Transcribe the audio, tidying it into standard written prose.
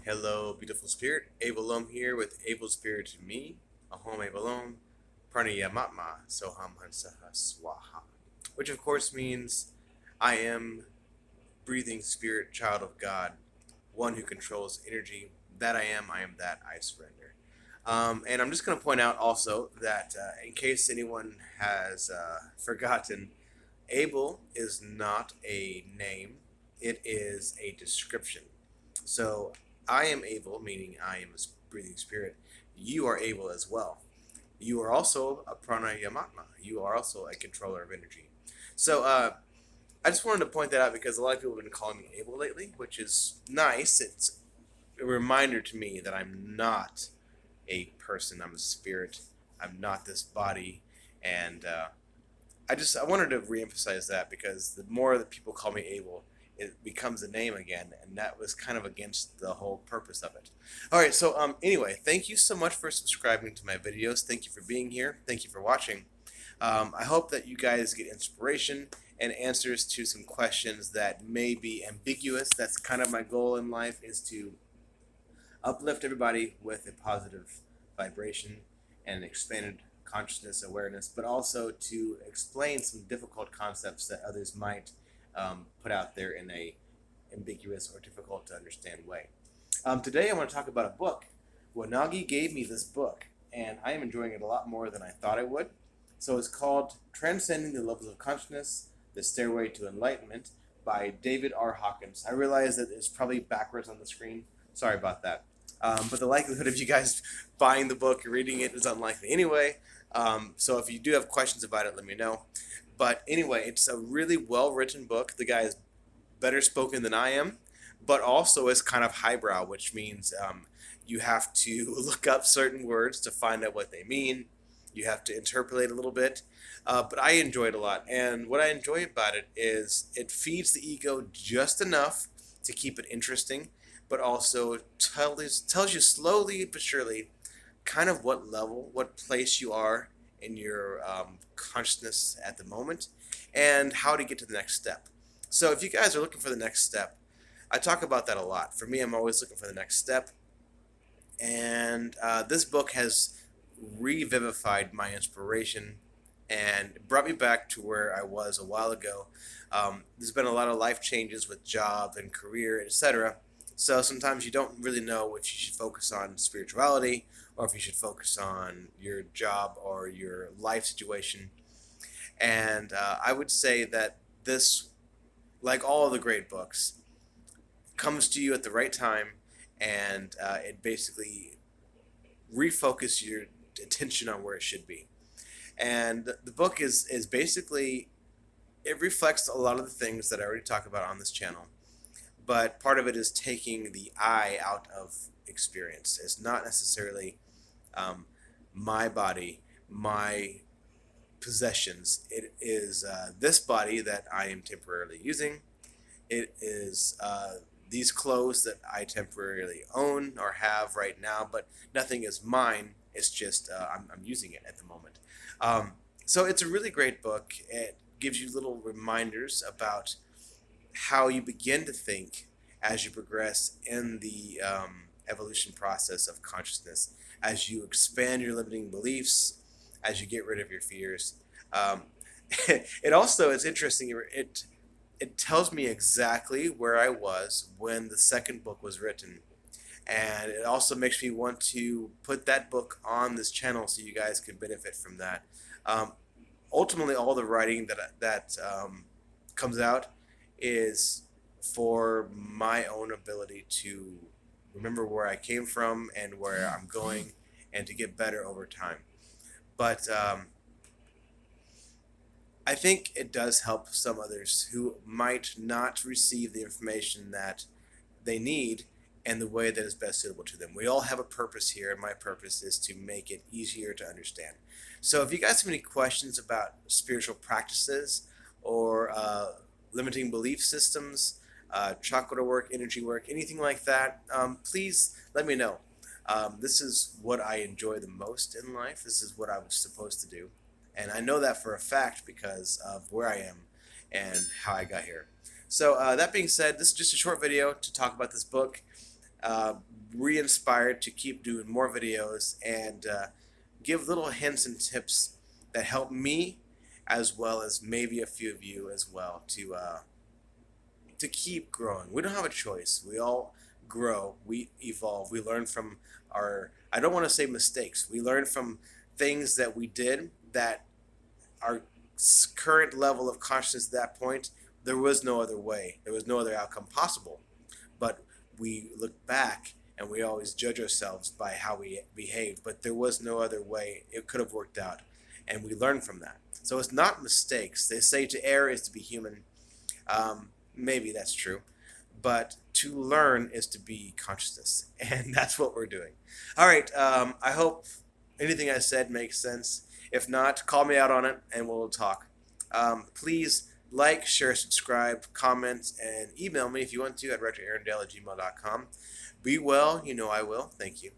Hello, beautiful spirit. Avalom here with Able Spirit to me, Ahom Avalom, Pranayamatma, Soham Hansaha Swaha. Which of course means I am breathing spirit, child of God, one who controls energy. That I am that, I surrender. And I'm just going to point out also that in case anyone has forgotten, Able is not a name, it is a description. So I am able, meaning I am a breathing spirit. You are able as well. You are also a pranayamatma. You are also a controller of energy. So I just wanted to point that out because a lot of people have been calling me able lately, which is nice. It's a reminder to me that I'm not a person. I'm a spirit. I'm not this body, and I wanted to reemphasize that because the more that people call me able, it becomes a name again, and that was kind of against the whole purpose of it. All right, so anyway, thank you so much for subscribing to my videos. Thank you for being here. Thank you for watching. I hope that you guys get inspiration and answers to some questions that may be ambiguous. That's kind of my goal in life, is to uplift everybody with a positive vibration and expanded consciousness awareness, but also to explain some difficult concepts that others might put out there in a ambiguous or difficult to understand way. Today I want to talk about a book. Wanagi gave me this book, and I am enjoying it a lot more than I thought I would. So it's called Transcending the Levels of Consciousness, The Stairway to Enlightenment by David R. Hawkins. I realize that it's probably backwards on the screen. Sorry about that. But the likelihood of you guys buying the book or reading it is unlikely anyway. So if you do have questions about it, let me know. But anyway, it's a really well written book. The guy is better spoken than I am, but also is kind of highbrow, which means you have to look up certain words to find out what they mean. You have to interpolate a little bit. But I enjoy it a lot. And what I enjoy about it is it feeds the ego just enough to keep it interesting, but also tells you slowly but surely kind of what level, what place you are in your consciousness at the moment, and how to get to the next step. So if you guys are looking for the next step, I talk about that a lot. For me, I'm always looking for the next step, and this book has revivified my inspiration and brought me back to where I was a while ago. There's been a lot of life changes with job and career, etc. So sometimes you don't really know if you should focus on spirituality or if you should focus on your job or your life situation. And I would say that this, like all of the great books, comes to you at the right time, and it basically refocuses your attention on where it should be. And the book is basically, it reflects a lot of the things that I already talk about on this channel, but part of it is taking the I out of experience. It's not necessarily my body, my possessions. It is this body that I am temporarily using. It is these clothes that I temporarily own or have right now, but nothing is mine. It's just I'm using it at the moment. So it's a really great book. It gives you little reminders about how you begin to think as you progress in the evolution process of consciousness, as you expand your limiting beliefs, as you get rid of your fears. Um, it also is interesting. It tells me exactly where I was when the second book was written, and it also makes me want to put that book on this channel so you guys can benefit from that. Um, Ultimately, all the writing that comes out is for my own ability to remember where I came from and where I'm going, and to get better over time. But I think it does help some others who might not receive the information that they need in the way that is best suitable to them. We all have a purpose here, and my purpose is to make it easier to understand. So, if you guys have any questions about spiritual practices or limiting belief systems, chakra work, energy work, anything like that, please let me know. This is what I enjoy the most in life. This is what I was supposed to do. And I know that for a fact because of where I am and how I got here. So, that being said, this is just a short video to talk about this book. re-inspired to keep doing more videos and give little hints and tips that help me, as well as maybe a few of you as well, to keep growing. We don't have a choice. We all grow, we evolve, we learn from our, I don't want to say mistakes, we learn from things that we did that our current level of consciousness at that point, there was no other way, there was no other outcome possible. But we look back and we always judge ourselves by how we behave, but there was no other way it could have worked out, and we learn from that. So it's not mistakes. They say to err is to be human. Maybe that's true, but to learn is to be consciousness, and that's what we're doing. All right. I hope anything I said makes sense. If not, call me out on it, and we'll talk. Please like, share, subscribe, comment, and email me if you want to at rectorarondale@gmail.com. Be well. You know I will. Thank you.